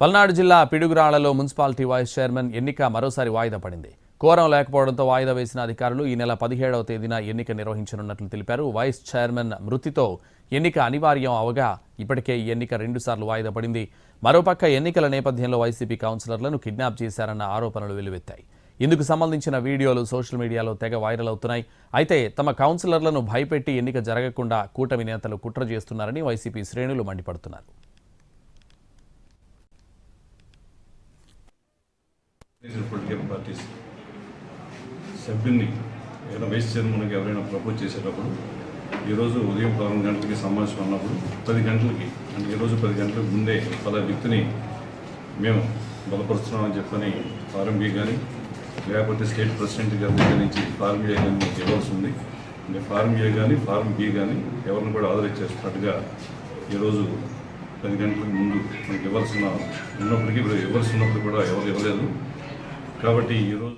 పల్నాడు జిల్లా పిడుగురాళ్లలో municipality vice chairman ఎన్నిక మరోసారి వాయిదా పడింది. కోరం లేకపోవడంతో వాయిదా వేసిన అధికారులు ఈ నెల 17వ తేదీన ఎన్నిక నిర్వహించనున్నట్లు తెలిపారు. వైస్ చైర్మన్ మృతితో ఎన్నిక అనివార్యం అవగా ఇప్పటికే ఈ ఎన్నిక 2 సార్లు వాయిదా పడింది. మరోపక్క ఎన్నికల నేపథ్యంలో వైసీపీ కౌన్సిలర్లను కిడ్నాప్ చేశారన్న ఆరోపణలు వెల్లువెత్తాయి. ఇందుకు సంబంధించిన వీడియోలు సోషల్ మీడియాలో తెగ వైరల్ అవుతున్నాయి. అయితే తమ కౌన్సిలర్లను భయపెట్టి ఎన్నిక జరగకుండా కూటమి నేతలు కుట్ర చేస్తున్నారని వైసీపీ శ్రేణులు మండిపడుతున్నారు. పొలిటికల్ పార్టీస్ సభ్యుల్ని ఏదైనా వైస్ చైర్మన్కి ఎవరైనా ప్రపోజ్ చేసేటప్పుడు ఈరోజు ఉదయం 11 గంటలకి సమావేశం అన్నప్పుడు 10 గంటలకి అంటే ఈరోజు 10 గంటలకు ముందే పలా వ్యక్తిని మేము బలపరుస్తున్నామని చెప్పని ఫారం బి కానీ లేకపోతే స్టేట్ ప్రెసిడెంట్ గారి దగ్గర నుంచి ఫారం ఏ కానీ మీకు ఇవ్వాల్సి ఉంది. అంటే ఫారం ఏ కానీ ఫారం బి కానీ ఎవరిని కూడా ఆదరించేస్తున్నట్టుగా ఈరోజు 10 గంటలకు ముందు మనకి ఇవ్వాల్సిన ఉన్నప్పటికీ ఇవ్వాల్సి ఉన్నప్పుడు కూడా ఎవరు ఇవ్వలేదు. కాబట్టి ఈరోజు